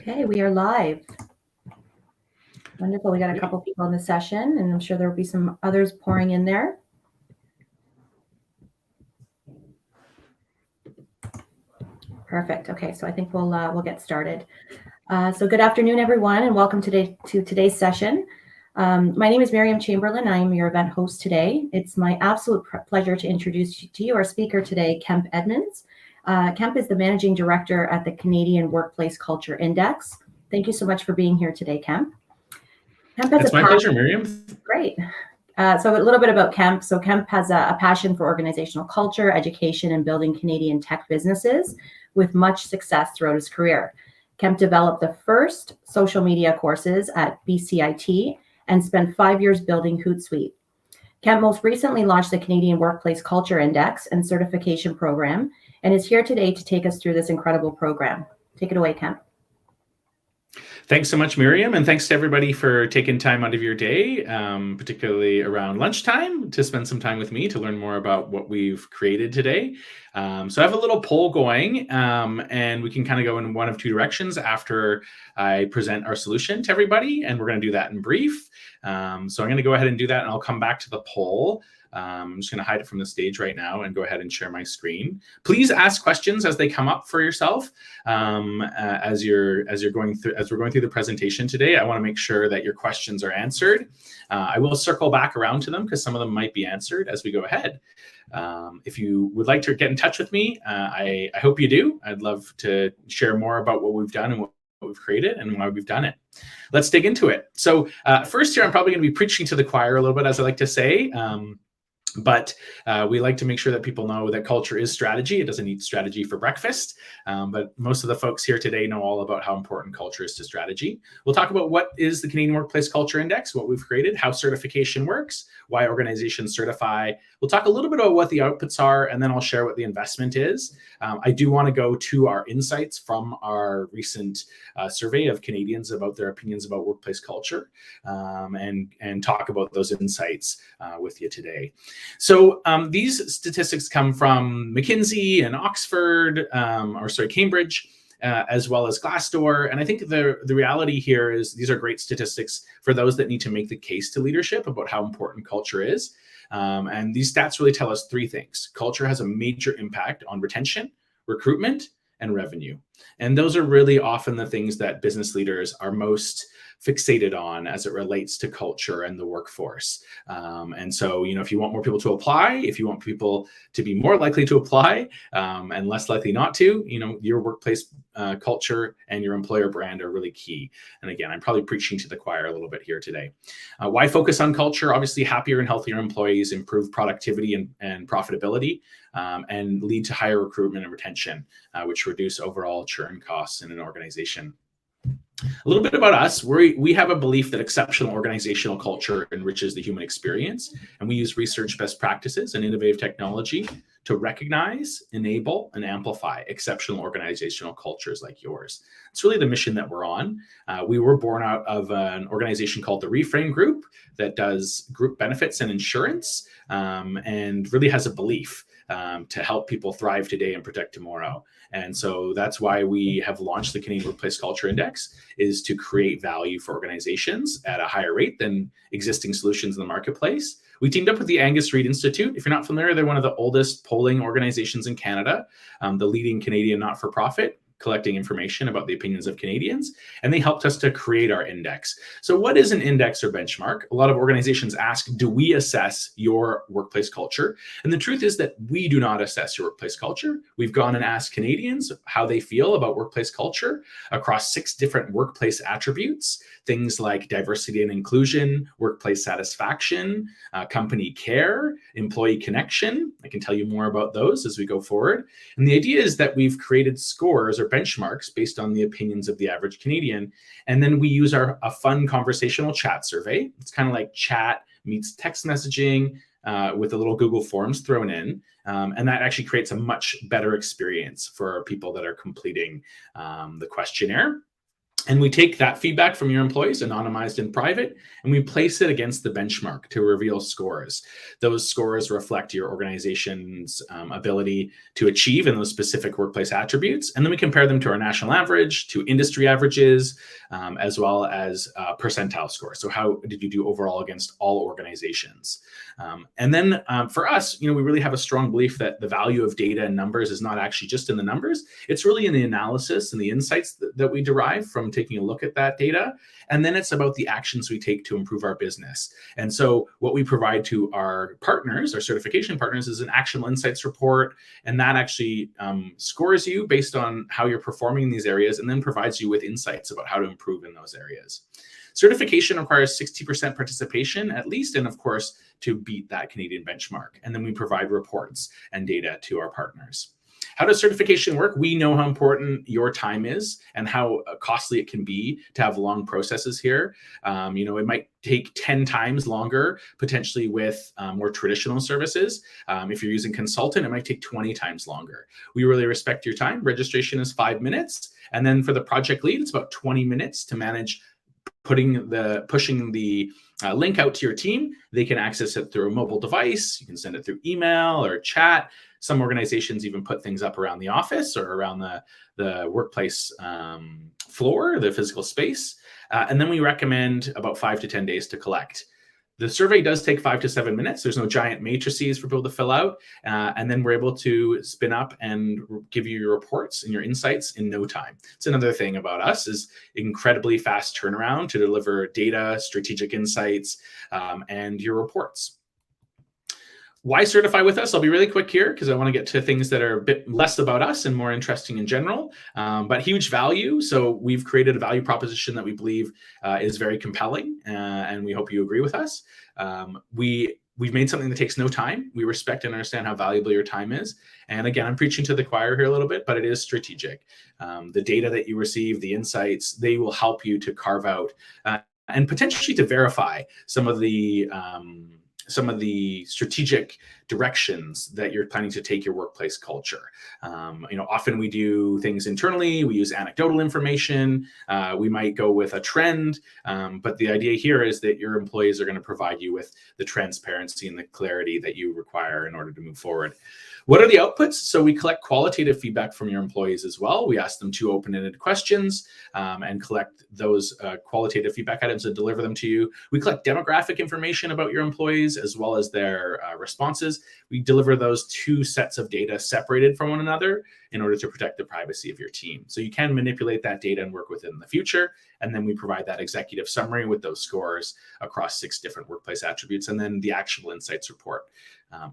Okay, we are live. Wonderful. We got a couple people in the session, and I'm sure there will be some others pouring in there. Perfect. Okay, so I think we'll get started. So good afternoon, everyone, and welcome to today's session. My name is Miriam Chamberlain. I am your event host today. It's my absolute pleasure to introduce to you our speaker today, Kemp Edmonds. Kemp is the Managing Director at the Canadian Workplace Culture Index. Thank you so much for being here today, Kemp. It's my pleasure, Miriam. Great. So a little bit about Kemp. So Kemp has a passion for organizational culture, education, and building Canadian tech businesses with much success throughout his career. Kemp developed the first social media courses at BCIT and spent 5 years building Hootsuite. Kemp most recently launched the Canadian Workplace Culture Index and certification program and is here today to take us through this incredible program. Take it away, Kemp. Thanks so much, Miriam, and thanks to everybody for taking time out of your day, particularly around lunchtime, to spend some time with me to learn more about what we've created today. So I have a little poll going, and we can kind of go in one of two directions after I present our solution to everybody, and we're going to do that in brief. So I'm going to go ahead and do that, and I'll come back to the poll. I'm just going to hide it from the stage right now and go ahead and share my screen. Please ask questions as they come up for yourself. As we're going through the presentation today, I want to make sure that your questions are answered. I will circle back around to them because some of them might be answered as we go ahead. If you would like to get in touch with me, I hope you do. I'd love to share more about what we've done and what we've created and why we've done it. Let's dig into it. So first here, I'm probably going to be preaching to the choir a little bit, as I like to say. But we like to make sure that people know that culture is strategy. It doesn't need strategy for breakfast. But most of the folks here today know all about how important culture is to strategy. We'll talk about what is the Canadian Workplace Culture Index, what we've created, how certification works, why organizations certify. We'll talk a little bit about what the outputs are, and then I'll share what the investment is. I do want to go to our insights from our recent survey of Canadians about their opinions about workplace culture, and talk about those insights with you today. So these statistics come from McKinsey and Cambridge, as well as Glassdoor. And I think the reality here is these are great statistics for those that need to make the case to leadership about how important culture is. And these stats really tell us three things. Culture has a major impact on retention, recruitment, and revenue. And those are really often the things that business leaders are most fixated on as it relates to culture and the workforce. And so, if you want more people to apply, if you want people to be more likely to apply and less likely not to, your workplace culture and your employer brand are really key. And again, I'm probably preaching to the choir a little bit here today. Why focus on culture? Obviously, happier and healthier employees improve productivity and profitability and lead to higher recruitment and retention, which reduce overall churn costs in an organization. A little bit about us. We have a belief that exceptional organizational culture enriches the human experience, and we use research best practices and innovative technology to recognize, enable, and amplify exceptional organizational cultures like yours. It's really the mission that we're on. We were born out of an organization called the Reframe Group that does group benefits and insurance, and really has a belief to help people thrive today and protect tomorrow. And so that's why we have launched the Canadian Workplace Culture Index, is to create value for organizations at a higher rate than existing solutions in the marketplace. We teamed up with the Angus Reid Institute. If you're not familiar, they're one of the oldest polling organizations in Canada, the leading Canadian not-for-profit, collecting information about the opinions of Canadians, and they helped us to create our index. So what is an index or benchmark? A lot of organizations ask, do we assess your workplace culture? And the truth is that we do not assess your workplace culture. We've gone and asked Canadians how they feel about workplace culture across 6 different workplace attributes, things like diversity and inclusion, workplace satisfaction, company care, employee connection. I can tell you more about those as we go forward. And the idea is that we've created scores or benchmarks based on the opinions of the average Canadian. And then we use a fun conversational chat survey. It's kind of like chat meets text messaging with a little Google Forms thrown in. And that actually creates a much better experience for people that are completing the questionnaire. And we take that feedback from your employees, anonymized in private, and we place it against the benchmark to reveal scores. Those scores reflect your organization's ability to achieve in those specific workplace attributes. And then we compare them to our national average, to industry averages, as well as percentile scores. So how did you do overall against all organizations? And then for us, we really have a strong belief that the value of data and numbers is not actually just in the numbers. It's really in the analysis and the insights that we derive from taking a look at that data. And then it's about the actions we take to improve our business. And so what we provide to our partners, our certification partners, is an actionable insights report. And that actually scores you based on how you're performing in these areas, and then provides you with insights about how to improve in those areas. Certification requires 60% participation at least, and of course, to beat that Canadian benchmark. And then we provide reports and data to our partners. How does certification work? We know how important your time is and how costly it can be to have long processes here. It might take 10 times longer, potentially with more traditional services. If you're using consultant, it might take 20 times longer. We really respect your time. Registration is 5 minutes. And then for the project lead, it's about 20 minutes to manage pushing the link out to your team. They can access it through a mobile device. You can send it through email or chat. Some organizations even put things up around the office or around the workplace floor, the physical space. And then we recommend about 5 to 10 days to collect. The survey does take 5 to 7 minutes. There's no giant matrices for people to fill out. And then we're able to spin up and give you your reports and your insights in no time. It's another thing about us is incredibly fast turnaround to deliver data, strategic insights, and your reports. Why certify with us? I'll be really quick here because I want to get to things that are a bit less about us and more interesting in general, but huge value. So we've created a value proposition that we believe is very compelling, and we hope you agree with us. We've made something that takes no time. We respect and understand how valuable your time is. And again, I'm preaching to the choir here a little bit, but it is strategic. The data that you receive, the insights, they will help you to carve out and potentially to verify some of the strategic directions that you're planning to take your workplace culture. Often we do things internally. We use anecdotal information. We might go with a trend, but the idea here is that your employees are going to provide you with the transparency and the clarity that you require in order to move forward. What are the outputs? So we collect qualitative feedback from your employees as well. We ask them 2 open-ended questions and collect those qualitative feedback items and deliver them to you. We collect demographic information about your employees as well as their responses. We deliver those 2 sets of data separated from one another in order to protect the privacy of your team. So you can manipulate that data and work with it in the future. And then we provide that executive summary with those scores across 6 different workplace attributes, and then the actionable insights report.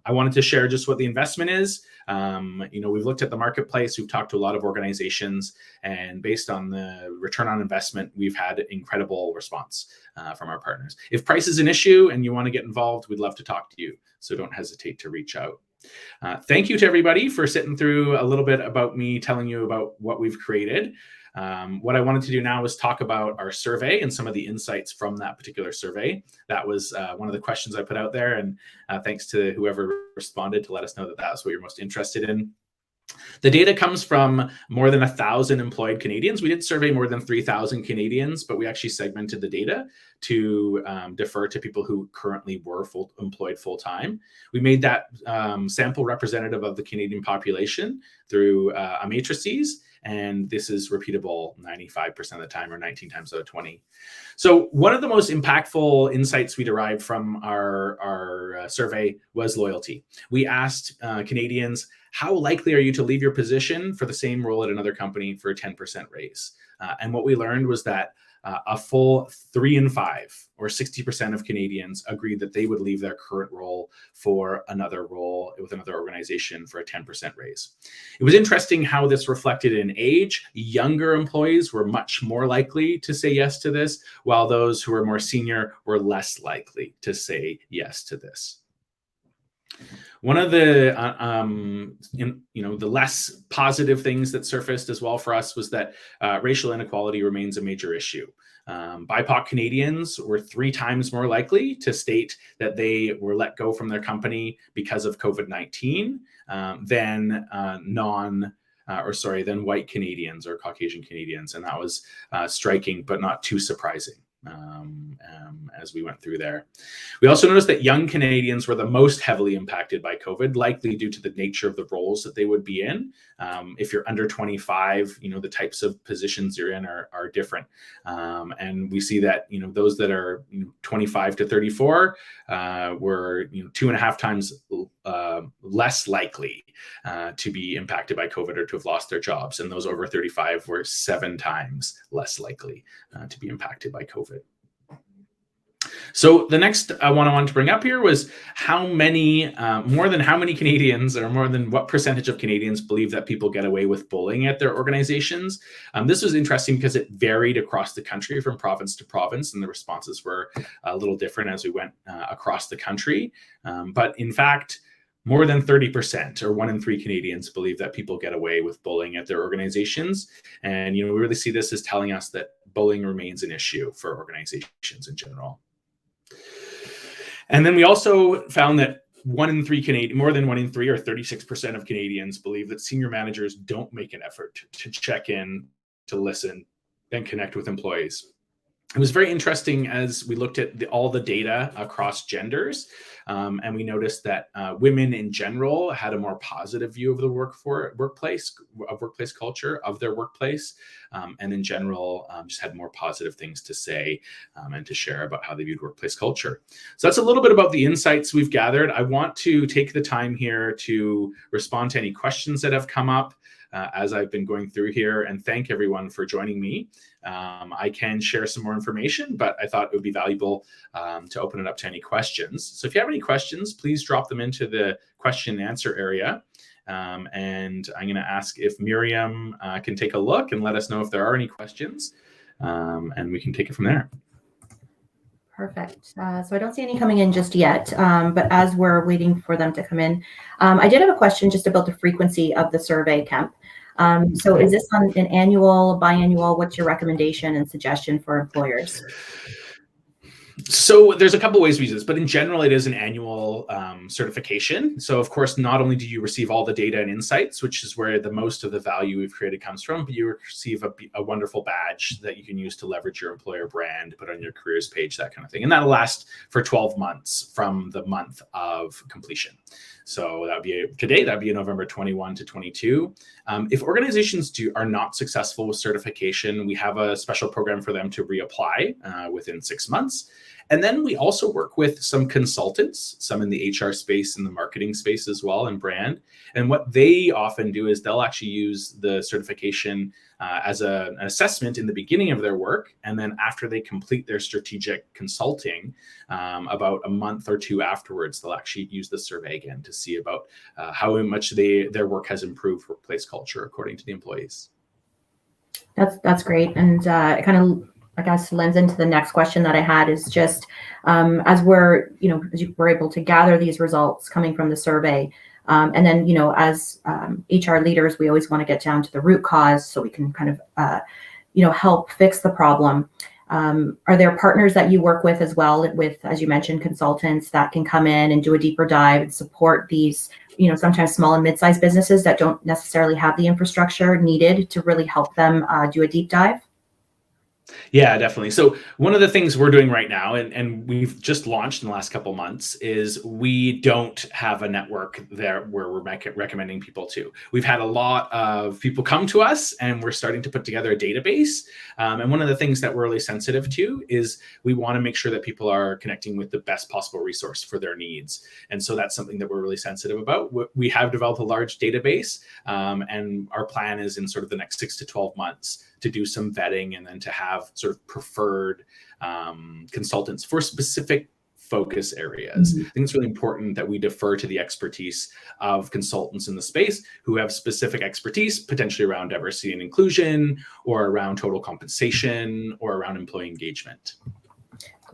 I wanted to share just what the investment is. We've looked at the marketplace. We've talked to a lot of organizations, and based on the return on investment, we've had incredible response from our partners. If price is an issue and you want to get involved, we'd love to talk to you. So don't hesitate to reach out. Thank you to everybody for sitting through a little bit about me telling you about what we've created. What I wanted to do now is talk about our survey and some of the insights from that particular survey. That was one of the questions I put out there, and thanks to whoever responded to let us know that that's what you're most interested in. The data comes from more than 1,000 employed Canadians. We did survey more than 3,000 Canadians, but we actually segmented the data to defer to people who currently were employed full-time. We made that sample representative of the Canadian population through a matrices, and this is repeatable 95% of the time, or 19 times out of 20. So one of the most impactful insights we derived from our survey was loyalty. We asked Canadians, how likely are you to leave your position for the same role at another company for a 10% raise? And what we learned was that a full 3 in 5, or 60% of Canadians, agreed that they would leave their current role for another role with another organization for a 10% raise. It was interesting how this reflected in age. Younger employees were much more likely to say yes to this, while those who were more senior were less likely to say yes to this. One of the the less positive things that surfaced as well for us was that racial inequality remains a major issue. BIPOC Canadians were 3 times more likely to state that they were let go from their company because of COVID-19 than than white Canadians or Caucasian Canadians. And that was striking, but not too surprising as we went through there. We also noticed that young Canadians were the most heavily impacted by COVID, likely due to the nature of the roles that they would be in. If you're under 25, the types of positions you're in are different. And we see that, those that are 25 to 34 were 2.5 times less likely to be impacted by COVID or to have lost their jobs. And those over 35 were 7 times less likely to be impacted by COVID. So the next one I wanted to bring up here was more than how many Canadians, or more than what percentage of Canadians believe that people get away with bullying at their organizations. This was interesting because it varied across the country from province to province, and the responses were a little different as we went across the country. But in fact, more than 30%, or 1 in 3 Canadians, believe that people get away with bullying at their organizations. And, we really see this as telling us that bullying remains an issue for organizations in general. And then we also found that more than 1 in 3, or 36% of Canadians, believe that senior managers don't make an effort to check in, to listen, and connect with employees. It was very interesting as we looked at all the data across genders, and we noticed that women in general had a more positive view of the workplace culture of their workplace, and in general just had more positive things to say and to share about how they viewed workplace culture. So that's a little bit about the insights we've gathered. I want to take the time here to respond to any questions that have come up as I've been going through here, and thank everyone for joining me. I can share some more information, but I thought it would be valuable to open it up to any questions. So if you have any questions, please drop them into the question and answer area. And I'm going to ask if Miriam can take a look and let us know if there are any questions, and we can take it from there. Perfect. So I don't see any coming in just yet, but as we're waiting for them to come in, I did have a question just about the frequency of the survey, Kemp. So is this on an annual, biannual? What's your recommendation and suggestion for employers? So there's a couple ways we use this, but in general, it is an annual certification. So of course, not only do you receive all the data and insights, which is where the most of the value we've created comes from, but you receive a wonderful badge that you can use to leverage your employer brand, put on your careers page, that kind of thing. And that'll last for 12 months from the month of completion. So that would be today, that'd be November 21 to 22. If organizations are not successful with certification, we have a special program for them to reapply within 6 months. And then we also work with some consultants, some in the HR space and the marketing space as well, and brand. And what they often do is they'll actually use the certification as an assessment in the beginning of their work. And then after they complete their strategic consulting, about a month or 2 afterwards, they'll actually use the survey again to see about how much their work has improved workplace culture according to the employees. That's great. And it kind of, I guess, lends into the next question that I had, is just as we're able to gather these results coming from the survey, and then, as HR leaders, we always want to get down to the root cause so we can kind of, help fix the problem. Are there partners that you work with as well, with, as you mentioned, consultants that can come in and do a deeper dive and support these, sometimes small and mid-sized businesses that don't necessarily have the infrastructure needed to really help them do a deep dive? Yeah, definitely. So one of the things we're doing right now, and we've just launched in the last couple of months, is we don't have a network there where we're recommending people to. We've had a lot of people come to us, and we're starting to put together a database. And one of the things that we're really sensitive to is we want to make sure that people are connecting with the best possible resource for their needs. And so that's something that we're really sensitive about. We have developed a large database, and our plan is in sort of the next 6 to 12 months to do some vetting and then to have sort of preferred consultants for specific focus areas. I think it's really important that we defer to the expertise of consultants in the space who have specific expertise, potentially around diversity and inclusion, or around total compensation, or around employee engagement.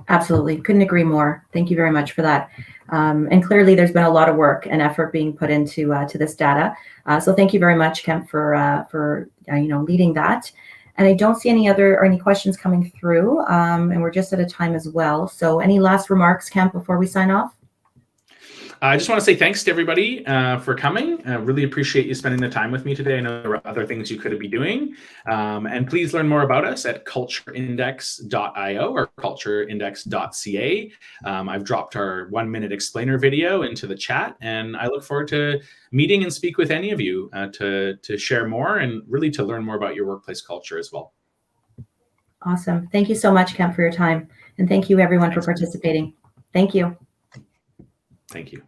Absolutely. Couldn't agree more. Thank you very much for that. And clearly there's been a lot of work and effort being put into to this data. So thank you very much, Kemp, for leading that. And I don't see any questions coming through, and we're just at a time as well. So any last remarks, Kemp, before we sign off? I just want to say thanks to everybody for coming. I really appreciate you spending the time with me today. I know there were other things you could be doing. And please learn more about us at cultureindex.io or cultureindex.ca. I've dropped our 1-minute explainer video into the chat, and I look forward to meeting and speak with any of you to share more and really to learn more about your workplace culture as well. Awesome. Thank you so much, Kemp, for your time. And thank you, everyone, for participating. Thank you. Thank you.